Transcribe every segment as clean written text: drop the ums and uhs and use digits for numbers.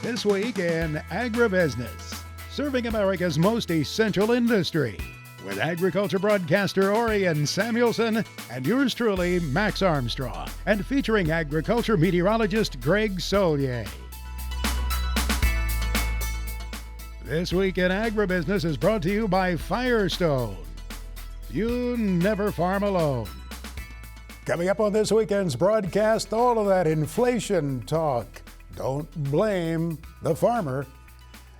This week in Agribusiness, serving America's most essential industry, with agriculture broadcaster Orion Samuelson and yours truly, Max Armstrong, and featuring agriculture meteorologist Greg Solier. This week in Agribusiness is brought to you by Firestone. You never farm alone. Coming up on this weekend's broadcast, all of that inflation talk. Don't blame the farmer.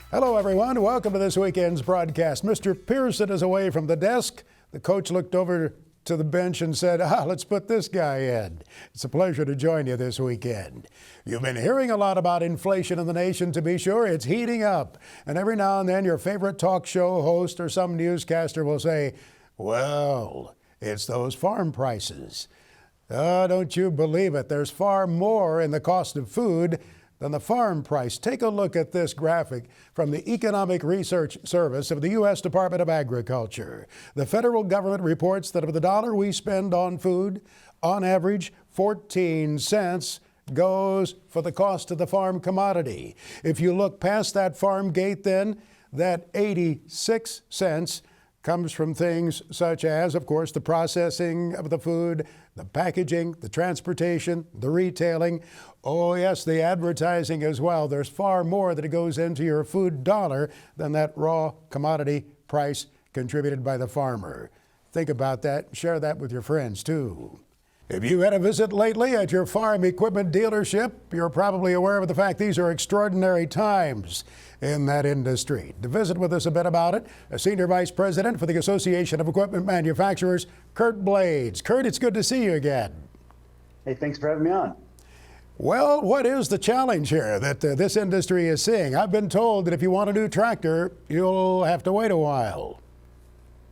Hello, everyone. Welcome to this weekend's broadcast. Mr. Pearson is away from the desk. The coach looked over to the bench and said, let's put this guy in. It's a pleasure to join you this weekend. You've been hearing a lot about inflation in the nation, to be sure. It's heating up. And every now and then, your favorite talk show host or some newscaster will say, well, it's those farm prices. Don't you believe it? There's far more in the cost of food than the farm price. Take a look at this graphic from the Economic Research Service of the U.S. Department of Agriculture. The federal government reports that of the dollar we spend on food, on average, 14 cents goes for the cost of the farm commodity. If you look past that farm gate then, that 86 cents comes from things such as, of course, the processing of the food, the packaging, the transportation, the retailing. Oh, yes, the advertising as well. There's far more that goes into your food dollar than that raw commodity price contributed by the farmer. Think about that. Share that with your friends, too. If you had a visit lately at your farm equipment dealership, you're probably aware of the fact these are extraordinary times in that industry. To visit with us a bit about it, a Senior Vice President for the Association of Equipment Manufacturers, Kurt Blades. Kurt, it's good to see you again. Hey, thanks for having me on. Well, what is the challenge here that this industry is seeing? I've been told that if you want a new tractor, you'll have to wait a while.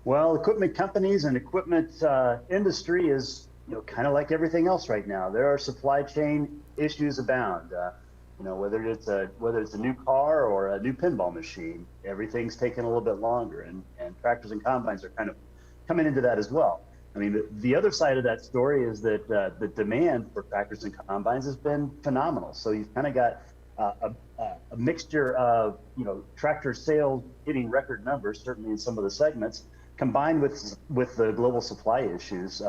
Well, equipment companies and equipment industry is kind of like everything else right now. There are supply chain issues abound. Whether it's a new car or a new pinball machine, everything's taking a little bit longer, and tractors and combines are kind of coming into that as well. I mean, the other side of that story is that the demand for tractors and combines has been phenomenal. So you've kind of got a mixture of tractor sales hitting record numbers, certainly in some of the segments, combined with the global supply issues.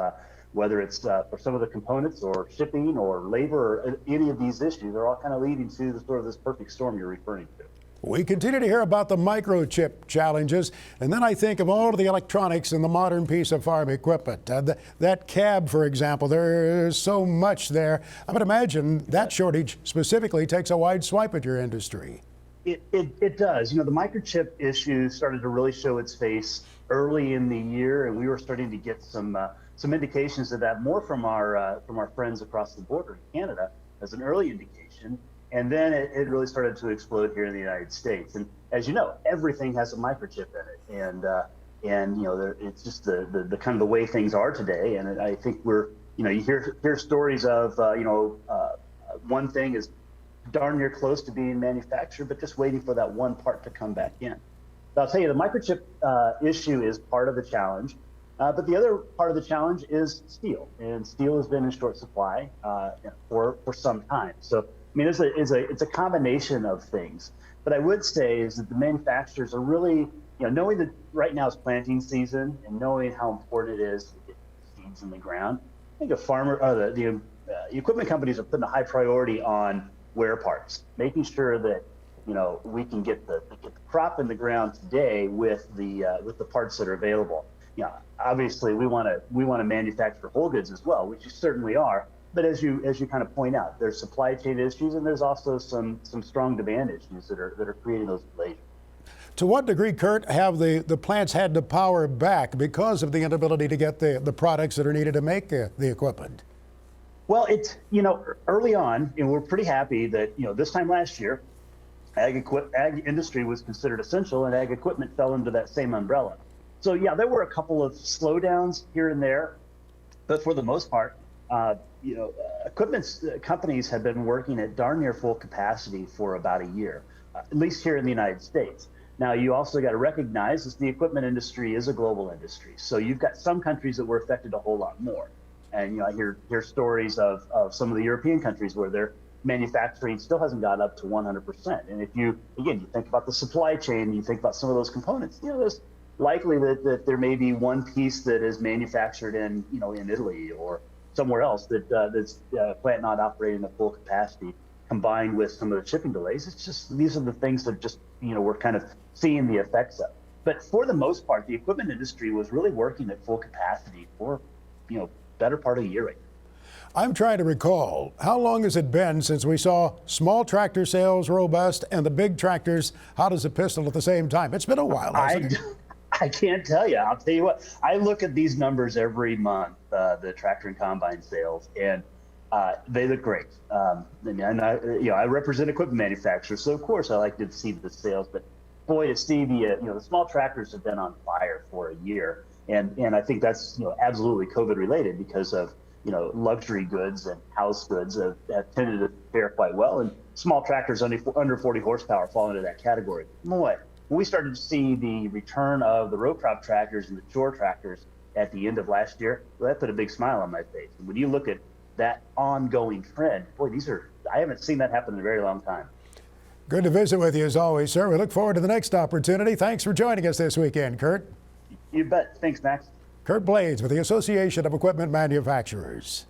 Whether it's for some of the components or shipping or labor or any of these issues, they're all kind of leading to the sort of this perfect storm you're referring to. We continue to hear about the microchip challenges, and then I think of all of the electronics in the modern piece of farm equipment. That cab, for example, there's so much there. I would imagine that shortage specifically takes a wide swipe at your industry. It does. The microchip issue started to really show its face early in the year, and we were starting to get some indications of that more from our friends across the border in Canada as an early indication. And then it really started to explode here in the United States. And as you know, everything has a microchip in it. And it's just the kind of the way things are today. And I think you hear stories of, one thing is darn near close to being manufactured, but just waiting for that one part to come back in. But I'll tell you, the microchip issue is part of the challenge. But the other part of the challenge is steel, and steel has been in short supply for some time. So, I mean, it's a combination of things. But I would say is that the manufacturers are really, knowing that right now is planting season and knowing how important it is to get seeds in the ground. I think the equipment companies are putting a high priority on wear parts, making sure that we can get the crop in the ground today with the parts that are available. Obviously we want to manufacture whole goods as well, which you certainly are. But as you kind of point out, there's supply chain issues, and there's also some strong demand issues that are creating those delays. To what degree, Kurt, have the plants had to power back because of the inability to get the products that are needed to make the equipment? Well, it's early on, we're pretty happy that this time last year, ag industry was considered essential, and ag equipment fell into that same umbrella. So yeah, there were a couple of slowdowns here and there, but for the most part, equipment companies have been working at darn near full capacity for about a year, at least here in the United States. Now, you also got to recognize that the equipment industry is a global industry. So you've got some countries that were affected a whole lot more. And I hear stories of some of the European countries where they're manufacturing still hasn't got up to 100%. And if you think about the supply chain, you think about some of those components, there's likely that there may be one piece that is manufactured in Italy or somewhere else that's plant not operating at full capacity, combined with some of the shipping delays. It's just, these are the things that just, we're kind of seeing the effects of. But for the most part, the equipment industry was really working at full capacity for, better part of a year right now. I'm trying to recall, how long has it been since we saw small tractor sales robust and the big tractors hot as a pistol at the same time? It's been a while, hasn't it? I can't tell you. I'll tell you what, I look at these numbers every month, the tractor and combine sales, and they look great. And I represent equipment manufacturers, so of course I like to see the sales. But boy, to see the small tractors have been on fire for a year, and I think that's absolutely COVID related, because of luxury goods and house goods have tended to fare quite well, and small tractors under 40 horsepower fall into that category. Boy, when we started to see the return of the row crop tractors and the chore tractors at the end of last year, well, that put a big smile on my face. And when you look at that ongoing trend, boy, I haven't seen that happen in a very long time. Good to visit with you as always, sir. We look forward to the next opportunity. Thanks for joining us this weekend, Kurt. You bet. Thanks, Max. Kurt Blades with the Association of Equipment Manufacturers.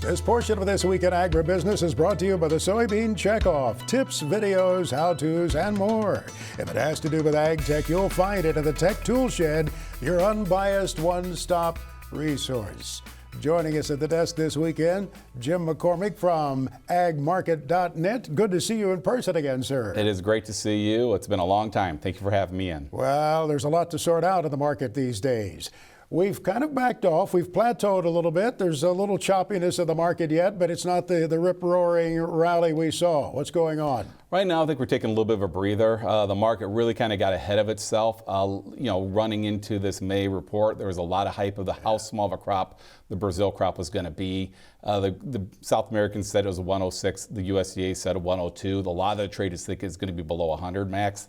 This portion of This Week in Agribusiness is brought to you by the Soybean Checkoff. Tips, videos, how-tos, and more. If it has to do with ag tech, you'll find it in the Tech Tool Shed, your unbiased one-stop resource. Joining us at the desk this weekend, Jim McCormick from agmarket.net. Good to see you in person again, sir. It is great to see you. It's been a long time. Thank you for having me in. Well, there's a lot to sort out in the market these days. We've kind of backed off. We've plateaued a little bit. There's a little choppiness of the market yet, but it's not the rip-roaring rally we saw. What's going on? Right now, I think we're taking a little bit of a breather. The market really kind of got ahead of itself. Running into this May report, there was a lot of hype of how small of a crop the Brazil crop was going to be. The South Americans said it was 106. The USDA said 102. A lot of the traders think it's going to be below 100 max,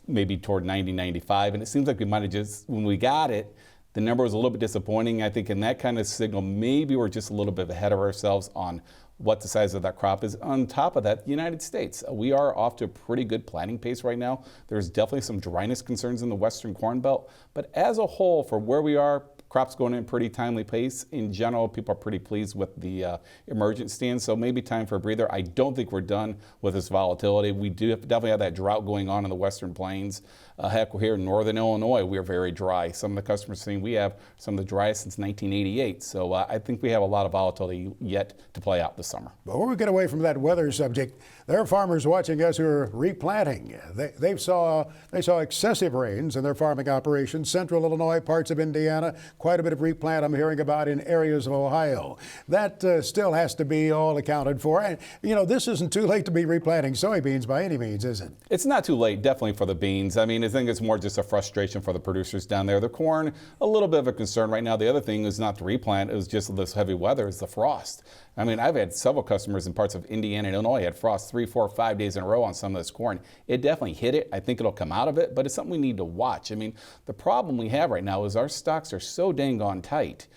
maybe toward 90, 95. And it seems like we might have just, when we got it, the number was a little bit disappointing. I think in that kind of signal, maybe we're just a little bit ahead of ourselves on what the size of that crop is. On top of that, the United States, we are off to a pretty good planting pace right now. There's definitely some dryness concerns in the Western Corn Belt, but as a whole, for where we are, crops going in pretty timely pace. In general, people are pretty pleased with the emergent stand, so maybe time for a breather. I don't think we're done with this volatility. We do definitely have that drought going on in the Western Plains. Heck, here in northern Illinois, we are very dry. Some of the customers saying we have some of the driest since 1988. So I think we have a lot of volatility yet to play out this summer. Before we get away from that weather subject, there are farmers watching us who are replanting. They saw excessive rains in their farming operations. Central Illinois, parts of Indiana, quite a bit of replant I'm hearing about in areas of Ohio. That still has to be all accounted for. And, this isn't too late to be replanting soybeans by any means, is it? It's not too late, definitely, for the beans. I mean, I think it's more just a frustration for the producers down there. The corn, a little bit of a concern right now. The other thing is not the replant, it was just this heavy weather, is the frost. I mean, I've had several customers in parts of Indiana and Illinois had frost 3, 4, 5 days in a row on some of this corn. It definitely hit it. I think it'll come out of it, but it's something we need to watch. I mean, the problem we have right now is our stocks are so dang on tight.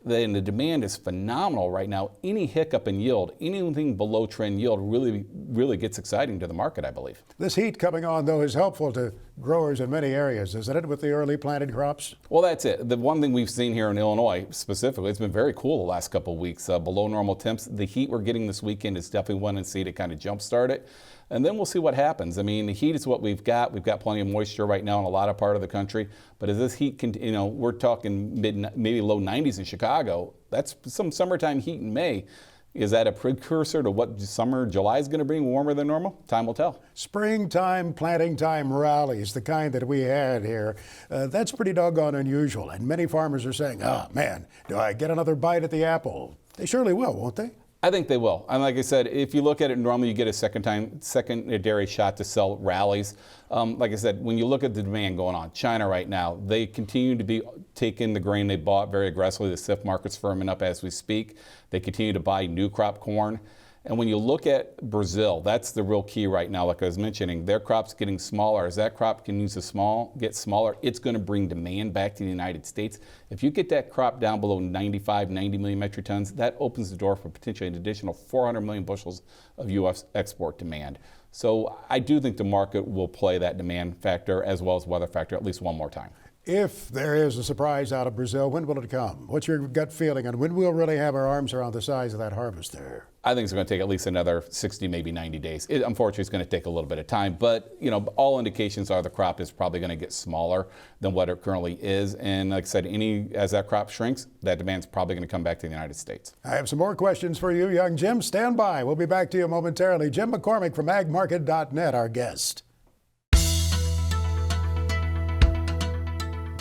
And the demand is phenomenal right now. Any hiccup in yield, anything below trend yield really gets exciting to the market, I believe. This heat coming on, though, is helpful to growers in many areas, isn't it, with the early planted crops? Well, that's it. The one thing we've seen here in Illinois specifically, it's been very cool the last couple of weeks. Below normal temps. The heat we're getting this weekend is definitely one to see to kind of jumpstart it. And then we'll see what happens. I mean, the heat is what we've got. We've got plenty of moisture right now in a lot of part of the country. But as this heat, we're talking maybe low 90s in Chicago. That's some summertime heat in May. Is that a precursor to what summer, July is going to bring, warmer than normal? Time will tell. Springtime, planting time rallies, the kind that we had here, that's pretty doggone unusual. And many farmers are saying, oh man, do I get another bite at the apple? They surely will, won't they? I think they will. And like I said, if you look at it, normally you get a secondary shot to sell rallies. Like I said, when you look at the demand going on, China right now, they continue to be taking the grain they bought very aggressively. The CIF market's firming up as we speak. They continue to buy new crop corn. And when you look at Brazil, that's the real key right now. Like I was mentioning, their crop's getting smaller. As that crop continues to get smaller, it's going to bring demand back to the United States. If you get that crop down below 95, 90 million metric tons, that opens the door for potentially an additional 400 million bushels of U.S. export demand. So I do think the market will play that demand factor as well as weather factor at least one more time. If there is a surprise out of Brazil, when will it come? What's your gut feeling on when we'll really have our arms around the size of that harvest there? I think it's going to take at least another 60, maybe 90 days. Unfortunately, it's going to take a little bit of time, but all indications are the crop is probably going to get smaller than what it currently is. And like I said, as that crop shrinks, that demand's probably going to come back to the United States. I have some more questions for you, young Jim. Stand by. We'll be back to you momentarily. Jim McCormick from agmarket.net, our guest.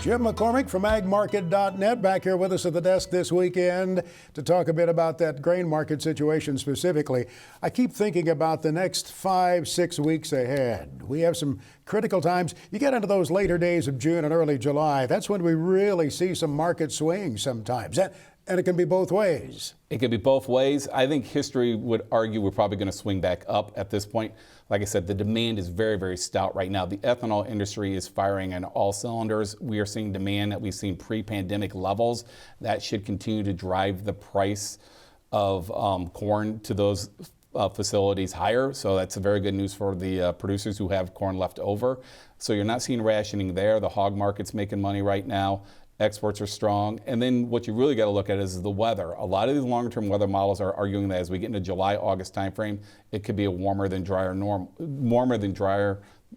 Jim McCormick from agmarket.net back here with us at the desk this weekend to talk a bit about that grain market situation specifically. I keep thinking about the next 5-6 weeks ahead. We have some critical times. You get into those later days of June and early July. That's when we really see some market swings sometimes. And it can be both ways. It can be both ways. I think history would argue we're probably going to swing back up at this point. Like I said, the demand is very, very stout right now. The ethanol industry is firing on all cylinders. We are seeing demand that we've seen pre-pandemic levels. That should continue to drive the price of corn to those facilities higher. So that's a very good news for the producers who have corn left over. So you're not seeing rationing there. The hog market's making money right now. Exports are strong. And then what you really got to look at is the weather. A lot of these long-term weather models are arguing that as we get into July, August timeframe, it could be a warmer than drier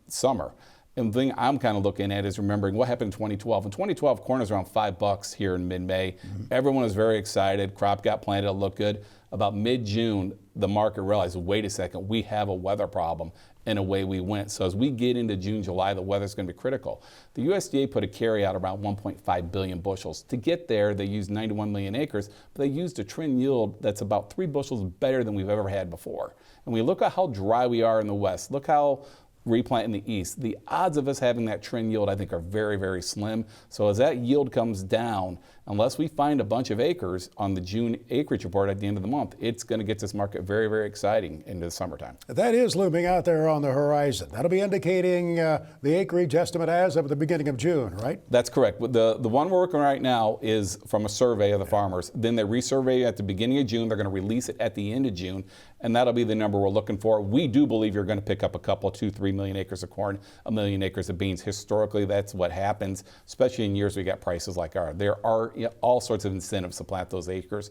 summer. And the thing I'm kind of looking at is remembering what happened in 2012. In 2012, corn was around $5 here in mid-May. Everyone was very excited. Crop got planted, it looked good. About mid-June, the market realized, wait a second, we have a weather problem. And away we went. So as we get into June, July, the weather's going to be critical. The USDA put a carry out around 1.5 billion bushels. To get there, they used 91 million acres, but they used a trend yield that's about 3 bushels better than we've ever had before. And we look at how dry we are in the West. Look how replant in the East. The odds of us having that trend yield, I think, are very, very slim. So as that yield comes down, unless we find a bunch of acres on the June acreage report at the end of the month, it's going to get this market very, very exciting into the summertime. That is looming out there on the horizon. That'll be indicating the acreage estimate as of the beginning of June, right? That's correct. The one we're working right now is from a survey of the farmers. Then they resurvey at the beginning of June. They're going to release it at the end of June, and that'll be the number we're looking for. We do believe you're going to pick up a couple, 2-3 million acres of corn, 1 million acres of beans. Historically, that's what happens, especially in years we got prices like ours. There are all sorts of incentives to plant those acres.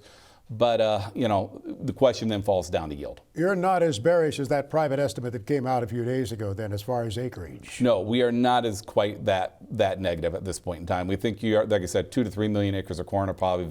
But, the question then falls down to yield. You're not as bearish as that private estimate that came out a few days ago then as far as acreage. No, we are not as quite that negative at this point in time. We think you are, like I said, 2 to 3 million acres of corn are probably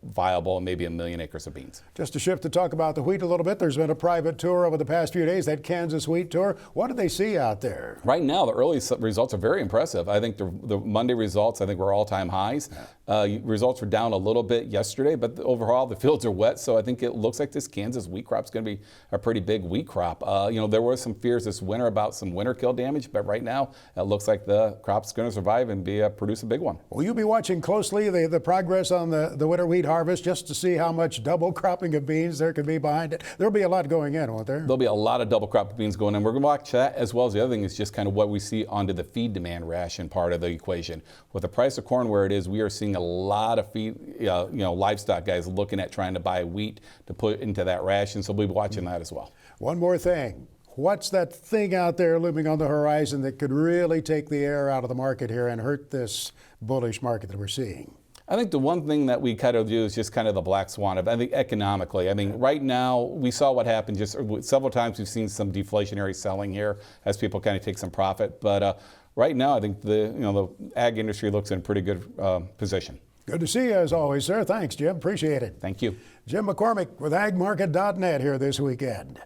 viable, and maybe 1 million acres of beans. Just to shift to talk about the wheat a little bit, there's been a private tour over the past few days, that Kansas wheat tour. What do they see out there? Right now, the early results are very impressive. I think the Monday results, I think, were all-time highs. Results were down a little bit yesterday, but overall, the fields are wet, so I think it looks like this Kansas wheat crop's going to be a pretty big wheat crop. There were some fears this winter about some winter kill damage, but right now it looks like the crop's going to survive and produce a big one. Will you be watching closely the progress on the winter wheat harvest just to see how much double cropping of beans there could be behind it? There'll be a lot going in, won't there? There'll be a lot of double crop of beans going in. We're going to watch that, as well as the other thing is just kind of what we see onto the feed demand ration part of the equation. With the price of corn where it is, we are seeing a lot of feed, livestock guys looking at trying to buy wheat to put into that ration, so we'll be watching that as well. One more thing. What's that thing out there looming on the horizon that could really take the air out of the market here and hurt this bullish market that we're seeing? I think the one thing that we kind of do is just kind of the black swan of, I think, economically. I mean, right now, we saw what happened just several times. We've seen some deflationary selling here as people kind of take some profit. But right now, I think the ag industry looks in a pretty good position. Good to see you as always, sir. Thanks, Jim. Appreciate it. Thank you. Jim McCormick with agmarket.net here this weekend.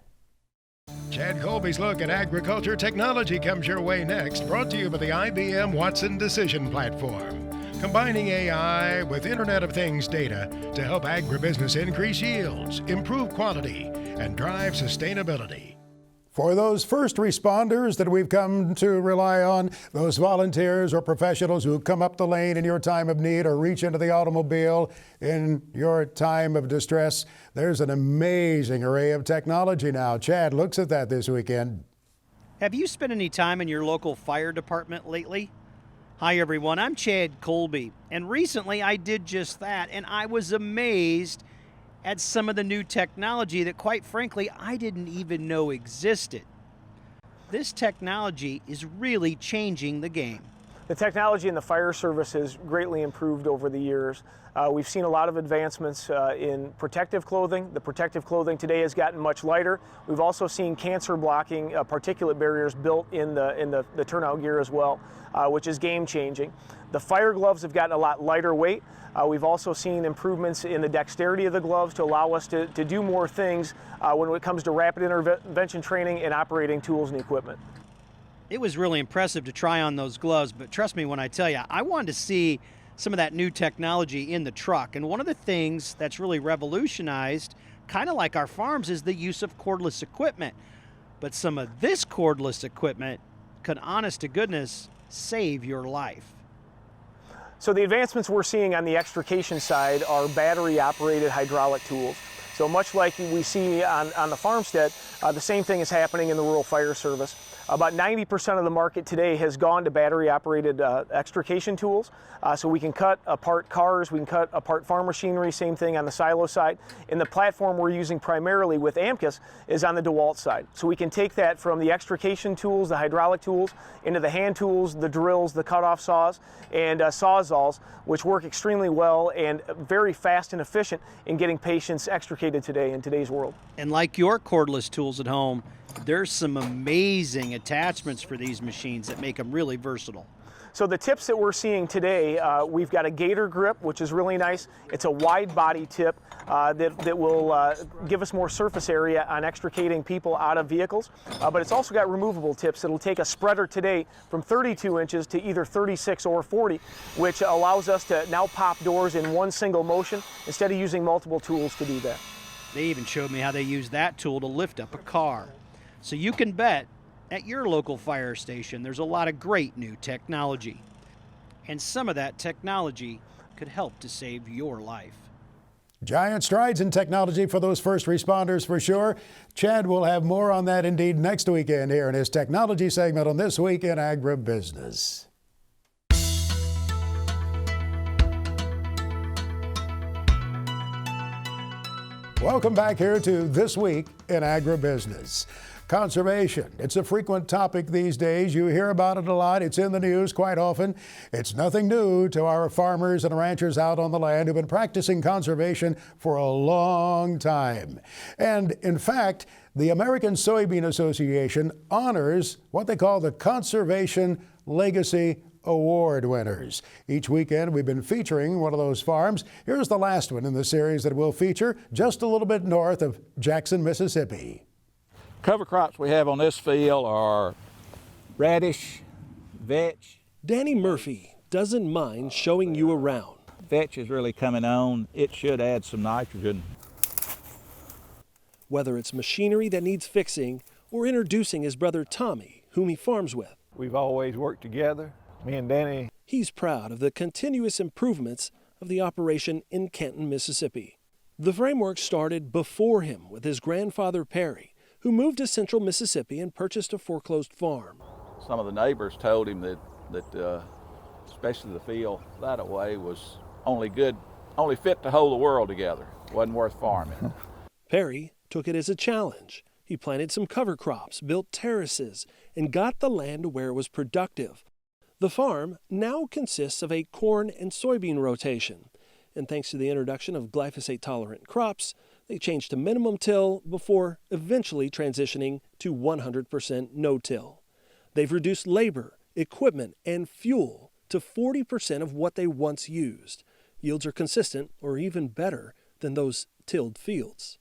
Chad Colby's look at agriculture technology comes your way next, brought to you by the IBM Watson Decision Platform, combining AI with Internet of Things data to help agribusiness increase yields, improve quality, and drive sustainability. For those first responders that we've come to rely on, those volunteers or professionals who come up the lane in your time of need or reach into the automobile in your time of distress, there's an amazing array of technology now. Chad looks at that this weekend. Have you spent any time in your local fire department lately? Hi everyone, I'm Chad Colby, and recently I did just that, and I was amazed at some of the new technology that, quite frankly, I didn't even know existed. This technology is really changing the game. The technology in the fire service has greatly improved over the years. We've seen a lot of advancements in protective clothing. The protective clothing today has gotten much lighter. We've also seen cancer blocking particulate barriers built in the turnout gear as well, which is game changing. The fire gloves have gotten a lot lighter weight. We've also seen improvements in the dexterity of the gloves to allow us to do more things when it comes to rapid intervention training and operating tools and equipment. It was really impressive to try on those gloves, but trust me when I tell you, I wanted to see some of that new technology in the truck. And one of the things that's really revolutionized, kind of like our farms, is the use of cordless equipment. But some of this cordless equipment could, honest to goodness, save your life. So the advancements we're seeing on the extrication side are battery-operated hydraulic tools. So much like we see on the farmstead, the same thing is happening in the rural fire service. About 90% of the market today has gone to battery-operated extrication tools. So we can cut apart cars, we can cut apart farm machinery, same thing on the silo side. And the platform we're using primarily with AMCUS is on the DeWalt side. So we can take that from the extrication tools, the hydraulic tools, into the hand tools, the drills, the cutoff saws, and sawzalls, which work extremely well and very fast and efficient in getting patients extricated today in today's world. And like your cordless tools at home, there's some amazing attachments for these machines that make them really versatile. So the tips that we're seeing today, we've got a gator grip, which is really nice. It's a wide body tip that will give us more surface area on extricating people out of vehicles. But it's also got removable tips. It'll take a spreader today from 32 inches to either 36 or 40, which allows us to now pop doors in one single motion instead of using multiple tools to do that. They even showed me how they use that tool to lift up a car. So you can bet at your local fire station there's a lot of great new technology. And some of that technology could help to save your life. Giant strides in technology for those first responders for sure. Chad will have more on that indeed next weekend here in his technology segment on This Week in Agribusiness. Welcome back here to This Week in Agribusiness. Conservation. It's a frequent topic these days. You hear about it a lot. It's in the news quite often. It's nothing new to our farmers and ranchers out on the land who've been practicing conservation for a long time. And in fact, the American Soybean Association honors what they call the Conservation Legacy Award winners. Each weekend we've been featuring one of those farms. Here's the last one in the series that we'll feature just a little bit north of Jackson, Mississippi. Cover crops we have on this field are radish, vetch. Danny Murphy doesn't mind showing you around. Vetch is really coming on. It should add some nitrogen. Whether it's machinery that needs fixing or introducing his brother Tommy, whom he farms with. We've always worked together, me and Danny. He's proud of the continuous improvements of the operation in Canton, Mississippi. The framework started before him with his grandfather Perry, who moved to central Mississippi and purchased a foreclosed farm. Some of the neighbors told him that especially the field that away was only fit to hold the world together. Wasn't worth farming. Perry took it as a challenge. He planted some cover crops, built terraces, and got the land to where it was productive. The farm now consists of a corn and soybean rotation, and thanks to the introduction of glyphosate-tolerant crops, they changed to minimum till before eventually transitioning to 100% no-till. They've reduced labor, equipment, and fuel to 40% of what they once used. Yields are consistent or even better than those tilled fields.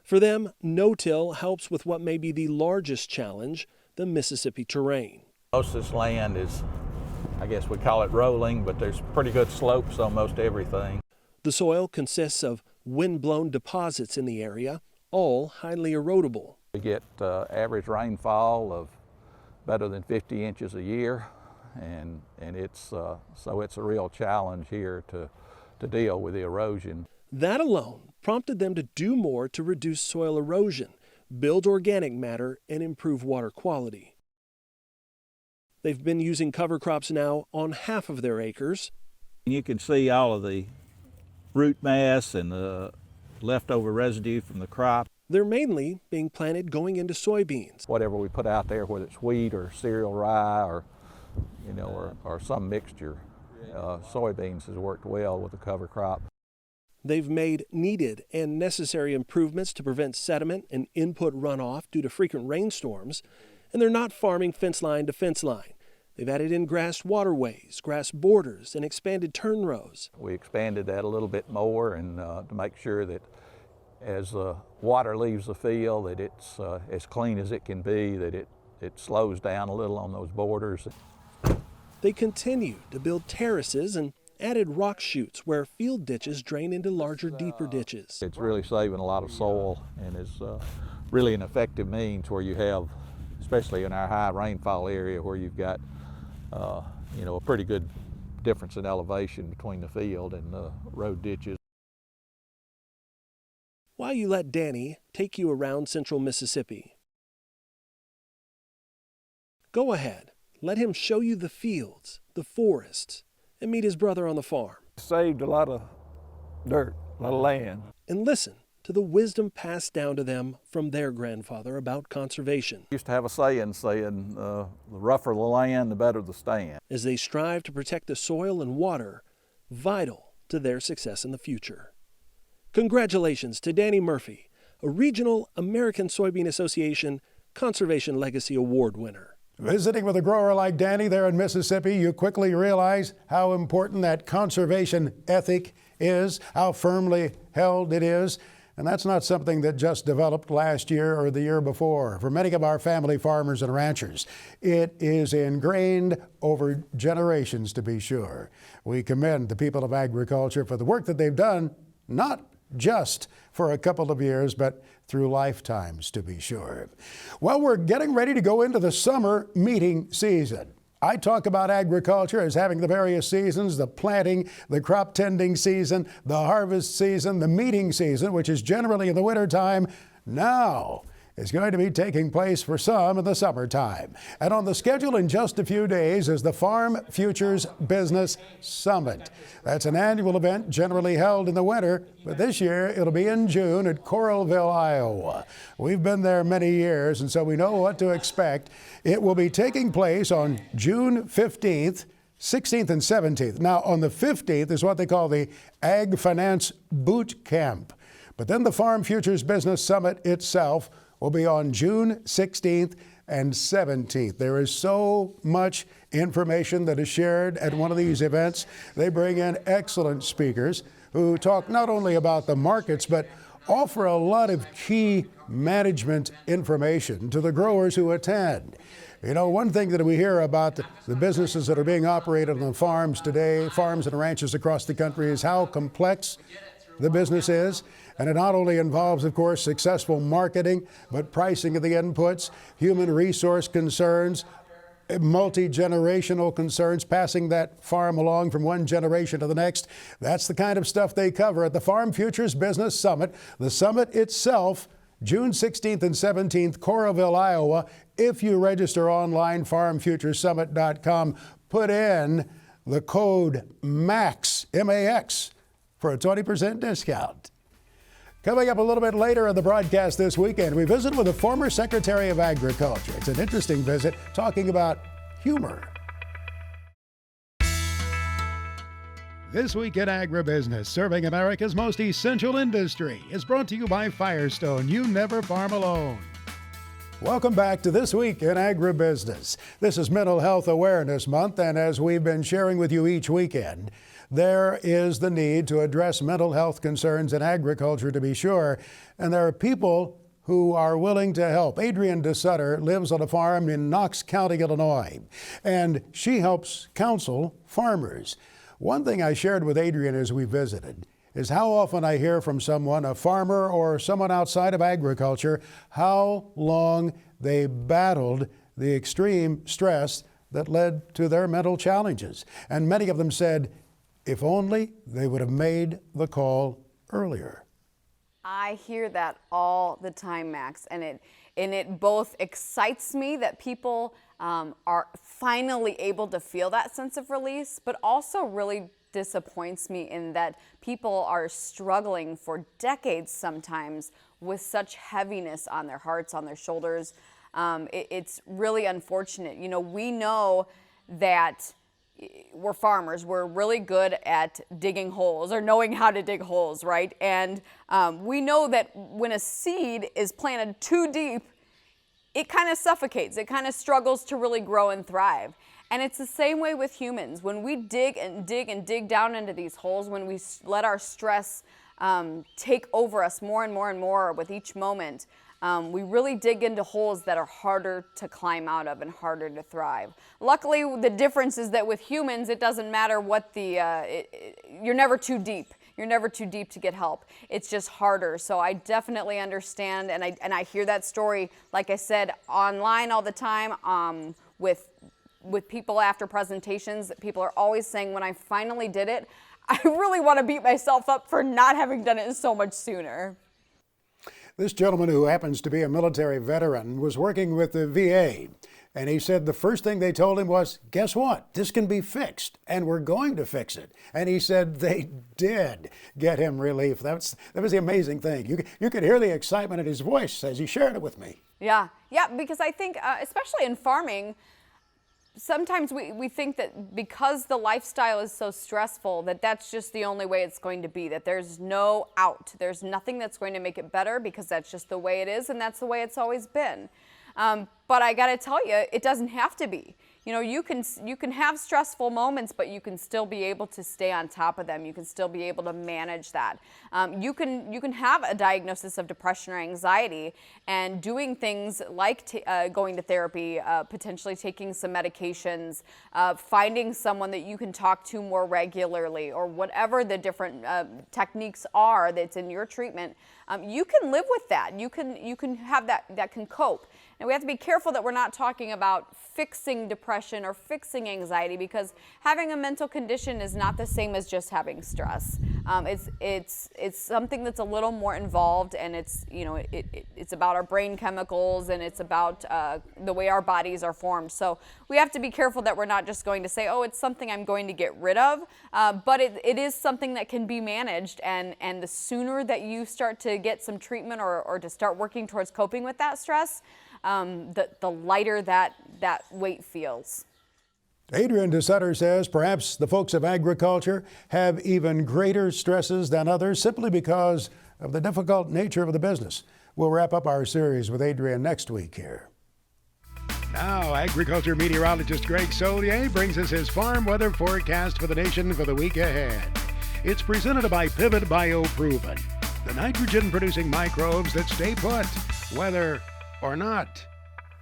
For them, no-till helps with what may be the largest challenge, the Mississippi terrain. Most of this land is, I guess we call it rolling, but there's pretty good slopes on most everything. The soil consists of wind-blown deposits in the area, all highly erodible. We get average rainfall of better than 50 inches a year, and it's so it's a real challenge here to deal with the erosion. That alone prompted them to do more to reduce soil erosion, build organic matter, and improve water quality. They've been using cover crops now on half of their acres. You can see all of the root mass and the leftover residue from the crop. They're mainly being planted going into soybeans. Whatever we put out there, whether it's wheat or cereal rye or, or some mixture, soybeans has worked well with the cover crop. They've made needed and necessary improvements to prevent sediment and input runoff due to frequent rainstorms, and they're not farming fence line to fence line. They've added in grass waterways, grass borders, and expanded turn rows. We expanded that a little bit more and to make sure that as the water leaves the field that it's as clean as it can be, that it slows down a little on those borders. They continue to build terraces and added rock chutes where field ditches drain into larger, deeper ditches. It's really saving a lot of soil and is really an effective means where you have, especially in our high rainfall area, where you've got a pretty good difference in elevation between the field and the road ditches. While you let Danny take you around central Mississippi, go ahead, let him show you the fields, the forests, and meet his brother on the farm. Saved a lot of dirt, a lot of land. And listen to the wisdom passed down to them from their grandfather about conservation. Used to have a saying the rougher the land, the better the stand. As they strive to protect the soil and water, vital to their success in the future. Congratulations to Danny Murphy, a regional American Soybean Association Conservation Legacy Award winner. Visiting with a grower like Danny there in Mississippi, you quickly realize how important that conservation ethic is, how firmly held it is. And that's not something that just developed last year or the year before. For many of our family farmers and ranchers, it is ingrained over generations, to be sure. We commend the people of agriculture for the work that they've done, not just for a couple of years, but through lifetimes, to be sure. Well, we're getting ready to go into the summer meeting season. I talk about agriculture as having the various seasons: the planting, the crop tending season, the harvest season, the meeting season, which is generally in the wintertime. Now is going to be taking place for some in the summertime. And on the schedule in just a few days is the Farm Futures Business Summit. That's an annual event generally held in the winter, but this year it'll be in June at Coralville, Iowa. We've been there many years, and so we know what to expect. It will be taking place on June 15th, 16th, and 17th. Now, on the 15th is what they call the Ag Finance Boot Camp. But then the Farm Futures Business Summit itself will be on June 16th and 17th. There is so much information that is shared at one of these events. They bring in excellent speakers who talk not only about the markets, but offer a lot of key management information to the growers who attend. You know, one thing that we hear about the businesses that are being operated on the farms today, farms and ranches across the country, is how complex the business is. And it not only involves, of course, successful marketing, but pricing of the inputs, human resource concerns, multi-generational concerns, passing that farm along from one generation to the next. That's the kind of stuff they cover at the Farm Futures Business Summit. The summit itself, June 16th and 17th, Coralville, Iowa. If you register online, farmfuturesummit.com, put in the code MAX, M-A-X, for a 20% discount. Coming up a little bit later in the broadcast this weekend, we visit with the former Secretary of Agriculture. It's an interesting visit, talking about humor. This Week in Agribusiness, serving America's most essential industry, is brought to you by Firestone. You never farm alone. Welcome back to This Week in Agribusiness. This is Mental Health Awareness Month, and as we've been sharing with you each weekend, there is the need to address mental health concerns in agriculture, to be sure, and there are people who are willing to help. Adrienne DeSutter lives on a farm in Knox County, Illinois, and she helps counsel farmers. One thing I shared with Adrienne as we visited, is how often I hear from someone, a farmer or someone outside of agriculture, how long they battled the extreme stress that led to their mental challenges. And many of them said, if only they would have made the call earlier. I hear that all the time, Max, and it both excites me that people are finally able to feel that sense of release, but also really disappoints me in that people are struggling for decades sometimes with such heaviness on their hearts, on their shoulders. It's really unfortunate. You know, we know that we're farmers. We're really good at digging holes or knowing how to dig holes, right? And we know that when a seed is planted too deep, it kind of suffocates. It kind of struggles to really grow and thrive. And it's the same way with humans. When we dig and dig and dig down into these holes, when we let our stress take over us more and more and more with each moment, we really dig into holes that are harder to climb out of and harder to thrive. Luckily, the difference is that with humans, it doesn't matter what you're never too deep. You're never too deep to get help. It's just harder. So I definitely understand, and I hear that story, like I said, online all the time, with people after presentations. People are always saying, when I finally did it, I really want to beat myself up for not having done it so much sooner. This gentleman, who happens to be a military veteran, was working with the VA, and he said the first thing they told him was, guess what? This can be fixed, and we're going to fix it. And he said they did get him relief. That was the amazing thing. You could hear the excitement in his voice as he shared it with me. Yeah, because I think, especially in farming, sometimes we think that because the lifestyle is so stressful that that's just the only way it's going to be, that there's no out. There's nothing that's going to make it better because that's just the way it is and that's the way it's always been. But I got to tell you, it doesn't have to be. You know, you can have stressful moments, but you can still be able to stay on top of them. You can still be able to manage that. You can have a diagnosis of depression or anxiety, and doing things like going to therapy, potentially taking some medications, finding someone that you can talk to more regularly, or whatever the different techniques are that's in your treatment. You can live with that. You can have that can cope. And we have to be careful that we're not talking about fixing depression or fixing anxiety, because having a mental condition is not the same as just having stress. It's something that's a little more involved, and it's about our brain chemicals, and it's about the way our bodies are formed. So we have to be careful that we're not just going to say, oh, it's something I'm going to get rid of, but it is something that can be managed, and the sooner that you start to get some treatment or to start working towards coping with that stress, the lighter that weight feels. Adrian DeSutter says perhaps the folks of agriculture have even greater stresses than others simply because of the difficult nature of the business. We'll wrap up our series with Adrian next week here. Now, agriculture meteorologist Greg Solier brings us his farm weather forecast for the nation for the week ahead. It's presented by Pivot BioProven, the nitrogen-producing microbes that stay put, whether or not.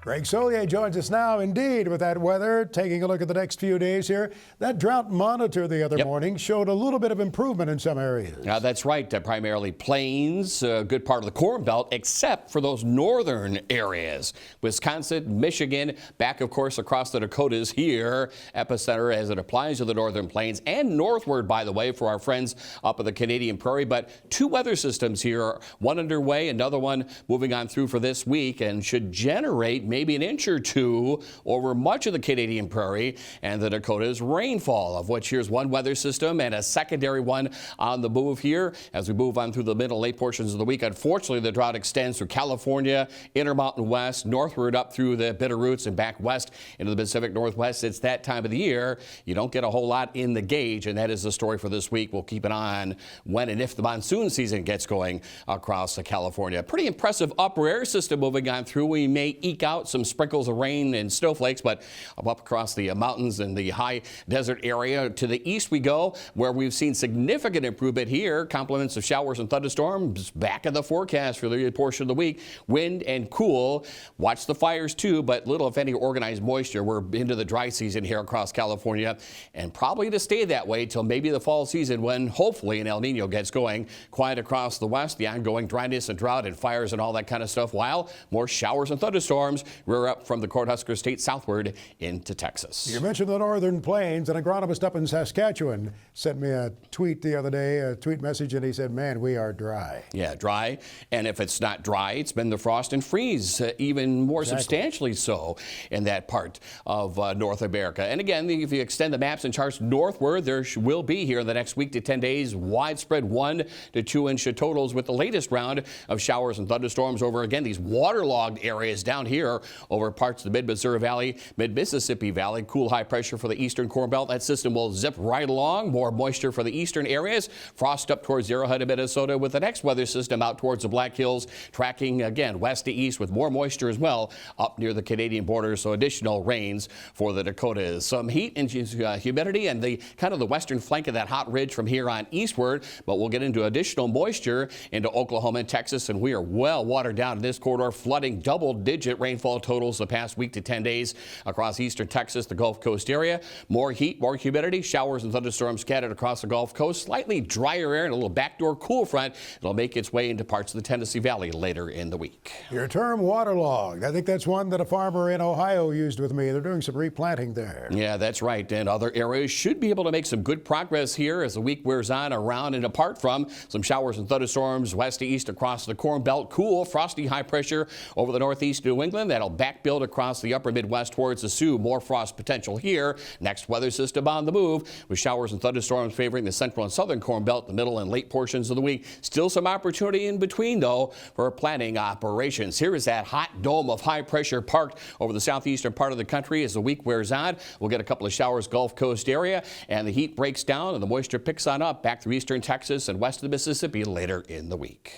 Greg Solier joins us now, indeed, with that weather. Taking a look at the next few days here. That drought monitor the other morning showed a little bit of improvement in some areas. That's right. Primarily plains, a good part of the Corn Belt, except for those northern areas. Wisconsin, Michigan, back, of course, across the Dakotas here. Epicenter as it applies to the northern plains and northward, by the way, for our friends up in the Canadian Prairie. But two weather systems here, one underway, another one moving on through for this week, and should generate maybe an inch or two over much of the Canadian Prairie and the Dakotas rainfall, of which here's one weather system and a secondary one on the move here as we move on through the middle late portions of the week. Unfortunately, the drought extends through California, Intermountain West, northward up through the Bitterroots and back west into the Pacific Northwest. It's that time of the year. You don't get a whole lot in the gauge, and that is the story for this week. We'll keep an eye on when and if the monsoon season gets going across California. Pretty impressive upper air system moving on through. We may eke out out some sprinkles of rain and snowflakes, but up across the mountains and the high desert area to the east we go, where we've seen significant improvement here. Compliments of showers and thunderstorms back in the forecast for the portion of the week. Wind and cool. Watch the fires too, but little if any organized moisture. We're into the dry season here across California, and probably to stay that way till maybe the fall season, when hopefully an El Nino gets going. Quiet across the west, the ongoing dryness and drought and fires and all that kind of stuff, while more showers and thunderstorms rear up from the Cornhusker State southward into Texas. You mentioned the northern plains. An agronomist up in Saskatchewan sent me a tweet the other day, a tweet message, and he said, man, we are dry. Yeah, dry. And if it's not dry, it's been the frost and freeze, even more substantially so in that part of North America. And again, if you extend the maps and charts northward, there will be here in the next week to 10 days widespread 1 to 2 inch totals, with the latest round of showers and thunderstorms over, again, these waterlogged areas down here over parts of the mid-Missouri Valley, mid-Mississippi Valley. Cool high pressure for the eastern Corn Belt. That system will zip right along. More moisture for the eastern areas. Frost up towards Arrowhead of Minnesota, with the next weather system out towards the Black Hills, tracking again west to east with more moisture as well up near the Canadian border. So additional rains for the Dakotas. Some heat and humidity and the kind of the western flank of that hot ridge from here on eastward, but we'll get into additional moisture into Oklahoma and Texas, and we are well watered down in this corridor, flooding double-digit rainfall totals the past week to 10 days across eastern Texas, the Gulf Coast area. More heat, more humidity, showers and thunderstorms scattered across the Gulf Coast. Slightly drier air and a little backdoor cool front. It'll make its way into parts of the Tennessee Valley later in the week. Your term waterlogged, I think that's one that a farmer in Ohio used with me. They're doing some replanting there. Yeah, that's right. And other areas should be able to make some good progress here as the week wears on, around and apart from some showers and thunderstorms west to east across the Corn Belt. Cool, frosty high pressure over the northeast New England. That'll backbuild across the upper Midwest towards the Sioux. More frost potential here. Next weather system on the move, with showers and thunderstorms favoring the central and southern Corn Belt, the middle and late portions of the week. Still some opportunity in between, though, for planting operations. Here is that hot dome of high pressure parked over the southeastern part of the country. As the week wears on, we'll get a couple of showers Gulf Coast area, and the heat breaks down and the moisture picks on up back through eastern Texas and west of the Mississippi later in the week.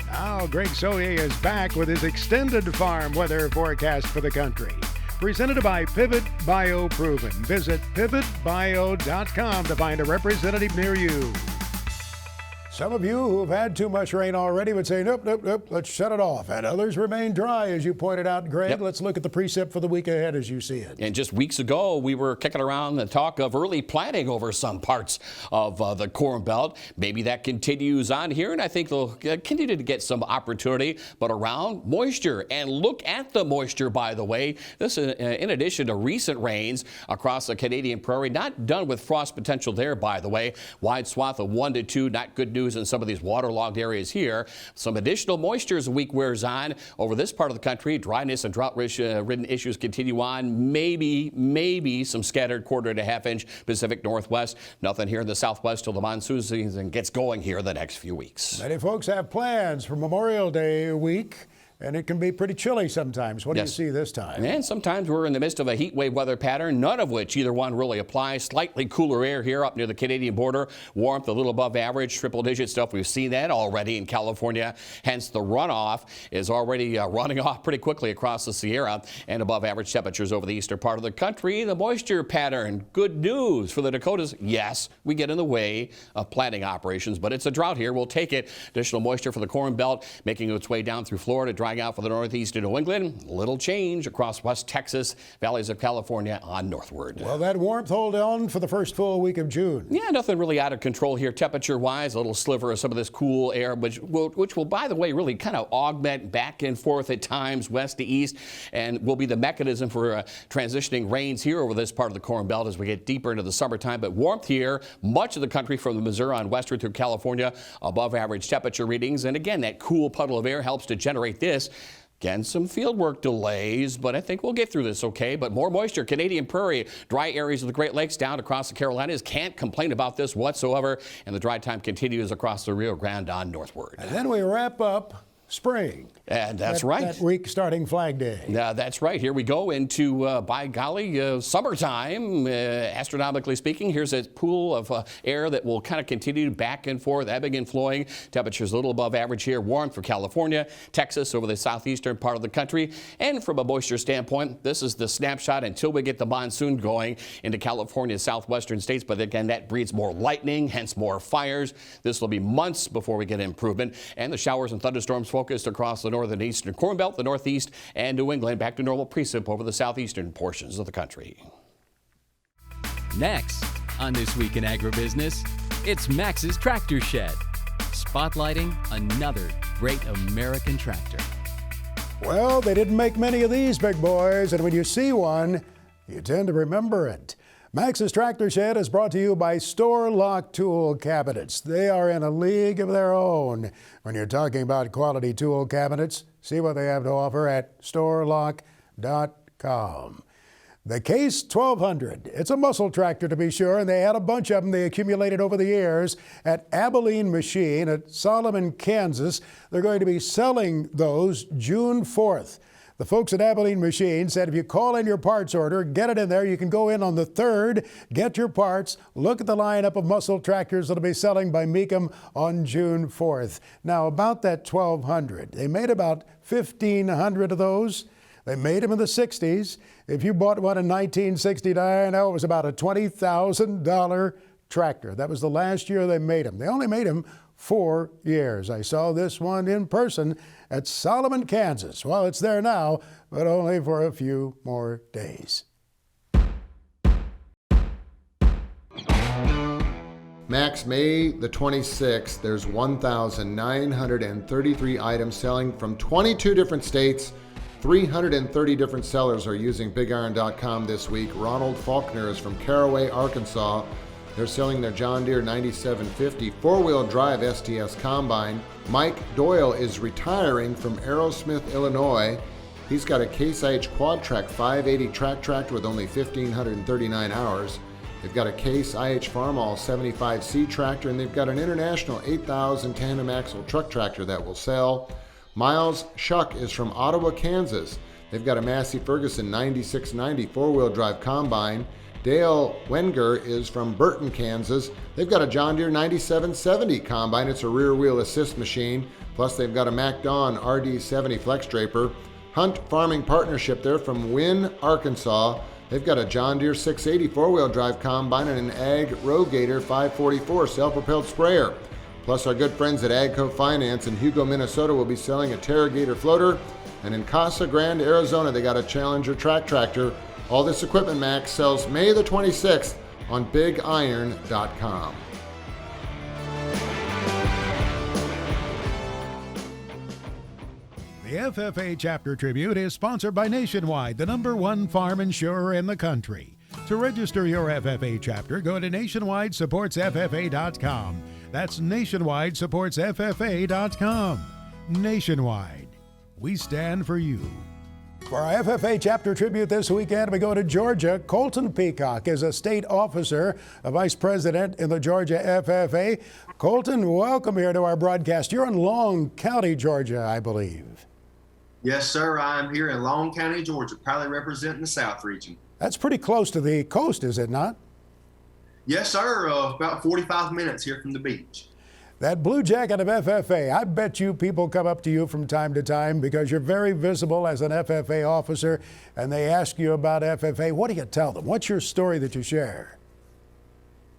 Now, Greg Soye is back with his extended farm weather forecast for the country. Presented by Pivot Bio Proven. Visit pivotbio.com to find a representative near you. Some of you who have had too much rain already would say, nope, nope, nope, let's shut it off. And others remain dry, as you pointed out, Greg. Yep. Let's look at the precip for the week ahead as you see it. And just weeks ago, we were kicking around the talk of early planting over some parts of the Corn Belt. Maybe that continues on here, and I think they'll continue to get some opportunity, but around moisture. And look at the moisture, by the way. This is in addition to recent rains across the Canadian prairie. Not done with frost potential there, by the way. Wide swath of 1 to 2, not good news in some of these waterlogged areas here. Some additional moisture as the week wears on over this part of the country. Dryness and drought-ridden issues continue on. Maybe some scattered 1/4 to 1/2 inch Pacific Northwest. Nothing here in the Southwest till the monsoon season gets going here the next few weeks. Many folks have plans for Memorial Day week, and it can be pretty chilly sometimes. What do you see this time? And sometimes we're in the midst of a heat wave weather pattern, none of which either one really applies. Slightly cooler air here up near the Canadian border. Warmth a little above average, triple-digit stuff. We've seen that already in California. Hence, the runoff is already running off pretty quickly across the Sierra, and above average temperatures over the eastern part of the country. The moisture pattern, good news for the Dakotas. Yes, we get in the way of planting operations, but it's a drought here. We'll take it. Additional moisture for the Corn Belt making its way down through Florida, drying out for the northeast of New England. Little change across West Texas, valleys of California on northward. Well, that warmth hold on for the first full week of June. Yeah, nothing really out of control here temperature-wise. A little sliver of some of this cool air, which will, by the way, really kind of augment back and forth at times west to east, and will be the mechanism for transitioning rains here over this part of the Corn Belt as we get deeper into the summertime. But warmth here, much of the country from the Missouri on westward through California, above average temperature readings. And again, that cool puddle of air helps to generate this. Again, some fieldwork delays, but I think we'll get through this okay. But more moisture, Canadian prairie, dry areas of the Great Lakes down across the Carolinas. Can't complain about this whatsoever. And the dry time continues across the Rio Grande on northward. And then we wrap up spring. And that's right. That week starting Flag Day. That's right. Here we go into, by golly, summertime, astronomically speaking. Here's a pool of air that will kind of continue back and forth, ebbing and flowing. Temperatures a little above average here. Warmth for California, Texas, over the southeastern part of the country. And from a moisture standpoint, this is the snapshot until we get the monsoon going into California's southwestern states. But again, that breeds more lightning, hence more fires. This will be months before we get improvement. And the showers and thunderstorms focused across the northern and eastern Corn Belt, the Northeast, and New England. Back to normal precip over the southeastern portions of the country. Next on This Week in Agribusiness, it's Max's Tractor Shed, spotlighting another great American tractor. Well, they didn't make many of these big boys, and when you see one, you tend to remember it. Max's Tractor Shed is brought to you by Store Lock Tool Cabinets. They are in a league of their own. When you're talking about quality tool cabinets, see what they have to offer at storelock.com. The Case 1200. It's a muscle tractor to be sure, and they had a bunch of them they accumulated over the years at Abilene Machine at Solomon, Kansas. They're going to be selling those June 4th. The folks at Abilene Machine said if you call in your parts order, get it in there, you can go in on the 3rd, get your parts, look at the lineup of muscle tractors that'll be selling by Mecum on June 4th. Now, about that 1200, they made about 1,500 of those. They made them in the 60s. If you bought one in 1969, it was about a $20,000 tractor. That was the last year they made them. They only made them 4 years. I saw this one in person at Solomon, Kansas. Well, it's there now, but only for a few more days. Max, May the 26th, there's 1,933 items selling from 22 different states. 330 different sellers are using BigIron.com this week. Ronald Faulkner is from Caraway, Arkansas. They're selling their John Deere 9750 four-wheel drive STS combine. Mike Doyle is retiring from Aerosmith, Illinois. He's got a Case IH Quad-Track 580 track tractor with only 1,539 hours. They've got a Case IH Farmall 75C tractor, and they've got an International 8,000 tandem axle truck tractor that will sell. Miles Shuck is from Ottawa, Kansas. They've got a Massey Ferguson 9690 four-wheel drive combine. Dale Wenger is from Burton, Kansas. They've got a John Deere 9770 combine. It's a rear wheel assist machine. Plus they've got a MacDon RD70 flex draper. Hunt Farming Partnership, they're from Wynne, Arkansas. They've got a John Deere 680 four-wheel drive combine and an Ag Rogator 544 self-propelled sprayer. Plus our good friends at Agco Finance in Hugo, Minnesota will be selling a Terragator floater. And in Casa Grande, Arizona, they got a Challenger track tractor. All this equipment, Max, sells May the 26th on BigIron.com. The FFA Chapter Tribute is sponsored by Nationwide, the #1 farm insurer in the country. To register your FFA chapter, go to nationwidesupportsffa.com. That's nationwidesupportsffa.com. Nationwide, we stand for you. For our FFA Chapter Tribute this weekend, we go to Georgia. Colton Peacock is a state officer, a vice president in the Georgia FFA. Colton, welcome here to our broadcast. You're in Long County, Georgia, I believe. Yes, sir. I'm here in Long County, Georgia, proudly representing the South region. That's pretty close to the coast, is it not? Yes, sir. About 45 minutes here from the beach. That blue jacket of FFA, I bet you people come up to you from time to time because you're very visible as an FFA officer, and they ask you about FFA. What do you tell them? What's your story that you share?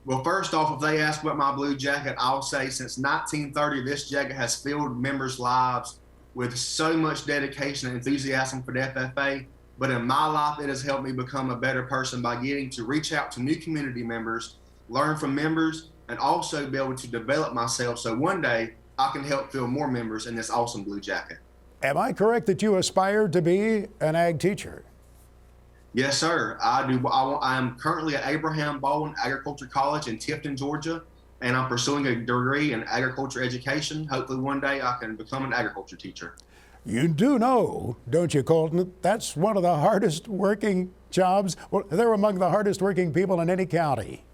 Well, first off, if they ask about my blue jacket, I'll say since 1930, this jacket has filled members' lives with so much dedication and enthusiasm for the FFA. But in my life, it has helped me become a better person by getting to reach out to new community members, learn from members, and also be able to develop myself so one day I can help fill more members in this awesome blue jacket. Am I correct that you aspire to be an ag teacher? Yes, sir. I do. I am currently at Abraham Baldwin Agriculture College in Tifton, Georgia, and I'm pursuing a degree in agriculture education. Hopefully one day I can become an agriculture teacher. You do know, don't you, Colton, that's one of the hardest working jobs. Well, they're among the hardest working people in any county.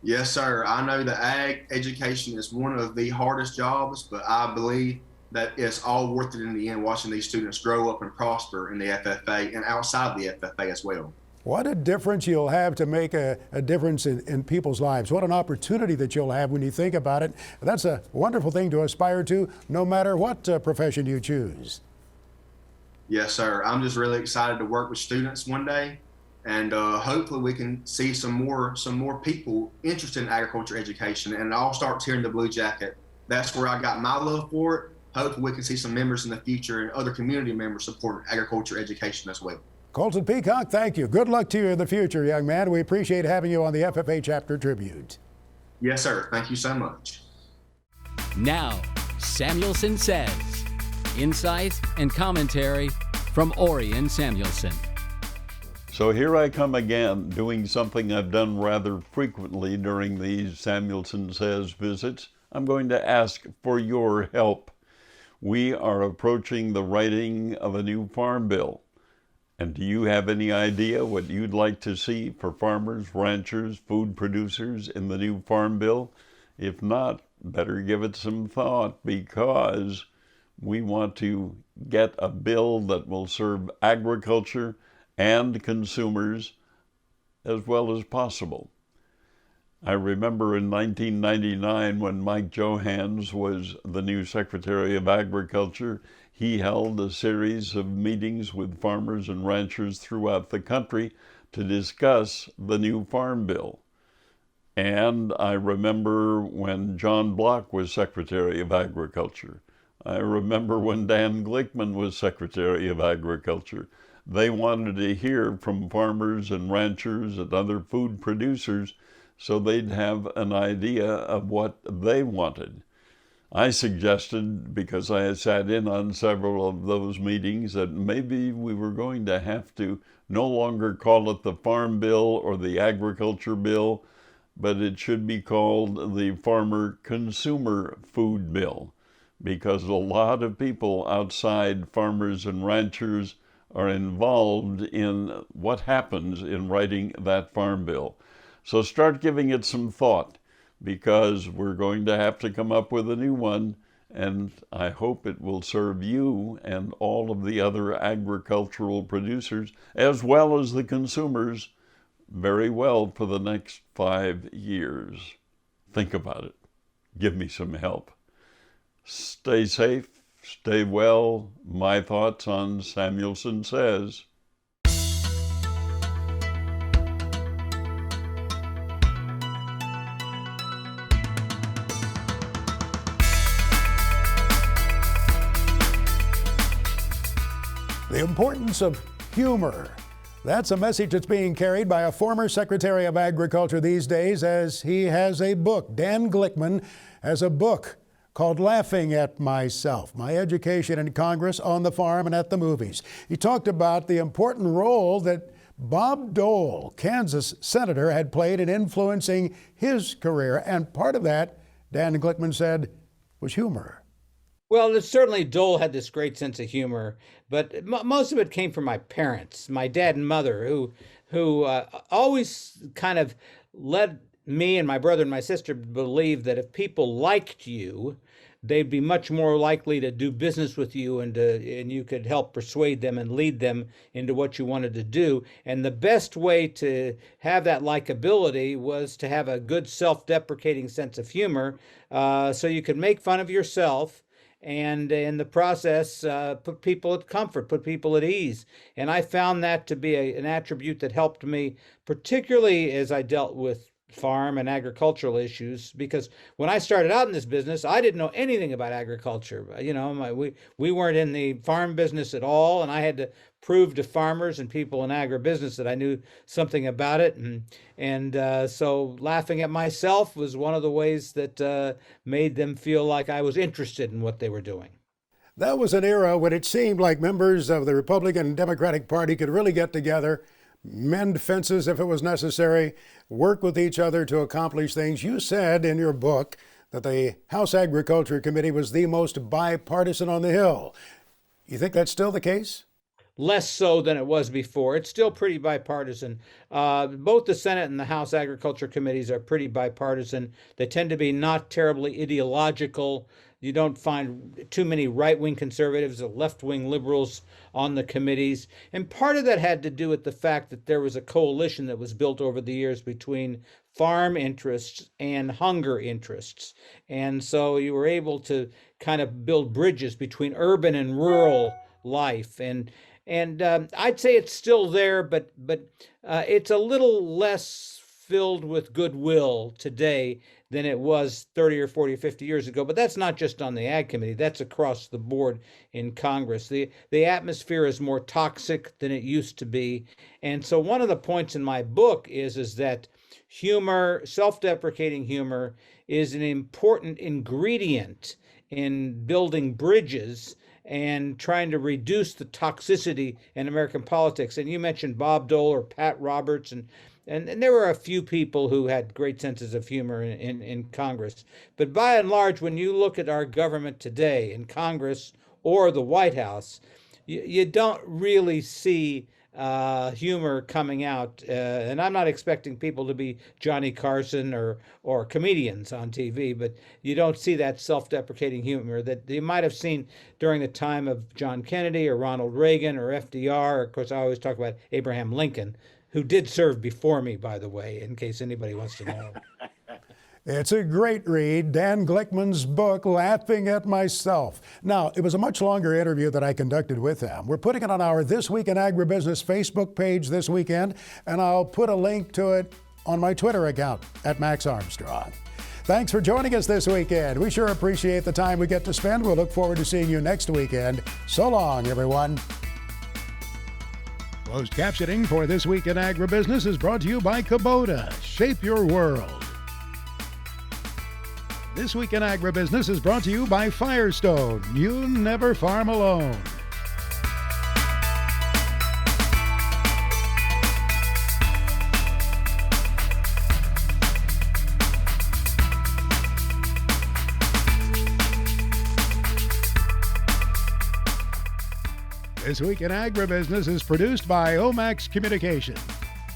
Yes, sir. I know that ag education is one of the hardest jobs, but I believe that it's all worth it in the end, watching these students grow up and prosper in the FFA and outside the FFA as well. What a difference you'll have to make a difference in people's lives. What an opportunity that you'll have when you think about it. That's a wonderful thing to aspire to, no matter what profession you choose. Yes, sir. I'm just really excited to work with students one day, and hopefully we can see some more people interested in agriculture education, and it all starts here in the Blue Jacket. That's where I got my love for it. Hopefully we can see some members in the future and other community members support agriculture education as well. Colton Peacock, thank you. Good luck to you in the future, young man. We appreciate having you on the FFA Chapter Tribute. Yes, sir. Thank you so much. Now, Samuelson Says. Insight and commentary from Orion Samuelson. So here I come again, doing something I've done rather frequently during these Samuelson Says visits. I'm going to ask for your help. We are approaching the writing of a new farm bill. And do you have any idea what you'd like to see for farmers, ranchers, food producers in the new farm bill? If not, better give it some thought, because we want to get a bill that will serve agriculture and consumers as well as possible. I remember in 1999 when Mike Johans was the new Secretary of Agriculture, he held a series of meetings with farmers and ranchers throughout the country to discuss the new farm bill. And I remember when John Block was Secretary of Agriculture. I remember when Dan Glickman was Secretary of Agriculture. They wanted to hear from farmers and ranchers and other food producers so they'd have an idea of what they wanted. I suggested, because I had sat in on several of those meetings, that maybe we were going to have to no longer call it the Farm Bill or the Agriculture Bill, but it should be called the Farmer Consumer Food Bill, because a lot of people outside farmers and ranchers are involved in what happens in writing that farm bill. So start giving it some thought, because we're going to have to come up with a new one, and I hope it will serve you and all of the other agricultural producers, as well as the consumers, very well for the next 5 years. Think about it. Give me some help. Stay safe, stay well. My thoughts on Samuelson Says. The importance of humor. That's a message that's being carried by a former Secretary of Agriculture these days, as he has a book. Dan Glickman has a book called Laughing at Myself, My Education in Congress, on the Farm, and at the Movies. He talked about the important role that Bob Dole, Kansas senator, had played in influencing his career. And part of that, Dan Glickman said, was humor. Well, certainly Dole had this great sense of humor, but most of it came from my parents, my dad and mother, who always kind of led me and my brother and my sister to believe that if people liked you, they'd be much more likely to do business with you, and you could help persuade them and lead them into what you wanted to do. And the best way to have that likability was to have a good self-deprecating sense of humor, so you could make fun of yourself, and in the process, put people at comfort, put people at ease. And I found that to be an attribute that helped me, particularly as I dealt with farm and agricultural issues, because when I started out in this business, I didn't know anything about agriculture. You know, we weren't in the farm business at all, and I had to prove to farmers and people in agribusiness that I knew something about it. And so laughing at myself was one of the ways that made them feel like I was interested in what they were doing. That was an era when it seemed like members of the Republican and Democratic Party could really get together, mend fences if it was necessary, work with each other to accomplish things. You said in your book that the House Agriculture Committee was the most bipartisan on the Hill. You think that's still the case? less so than it was before. It's still pretty bipartisan. Both the Senate and the House Agriculture Committees are pretty bipartisan. They tend to be not terribly ideological. You don't find too many right-wing conservatives or left-wing liberals on the committees. And part of that had to do with the fact that there was a coalition that was built over the years between farm interests and hunger interests. And so you were able to kind of build bridges between urban and rural life. And I'd say it's still there, but it's a little less filled with goodwill today than it was 30 or 40 or 50 years ago. But that's not just on the Ag Committee. That's across the board in Congress. The atmosphere is more toxic than it used to be. And so one of the points in my book is that humor, self-deprecating humor, is an important ingredient in building bridges and trying to reduce the toxicity in American politics. And you mentioned Bob Dole or Pat Roberts, and there were a few people who had great senses of humor in Congress. But by and large, when you look at our government today in Congress or the White House, you don't really see humor coming out. And I'm not expecting people to be Johnny Carson or comedians on TV, but you don't see that self-deprecating humor that you might have seen during the time of John Kennedy or Ronald Reagan or FDR. Of course, I always talk about Abraham Lincoln, who did serve before me, by the way, in case anybody wants to know. It's a great read, Dan Glickman's book, Laughing at Myself. Now, it was a much longer interview that I conducted with him. We're putting it on our This Week in Agribusiness Facebook page this weekend, and I'll put a link to it on my Twitter account at Max Armstrong. Thanks for joining us this weekend. We sure appreciate the time we get to spend. We'll look forward to seeing you next weekend. So long, everyone. Closed captioning for This Week in Agribusiness is brought to you by Kubota. Shape your world. This Week in Agribusiness is brought to you by Firestone. You never farm alone. This Week in Agribusiness is produced by Omax Communication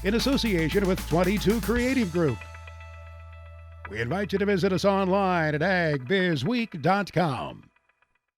in association with 22 Creative Group. We invite you to visit us online at agbizweek.com.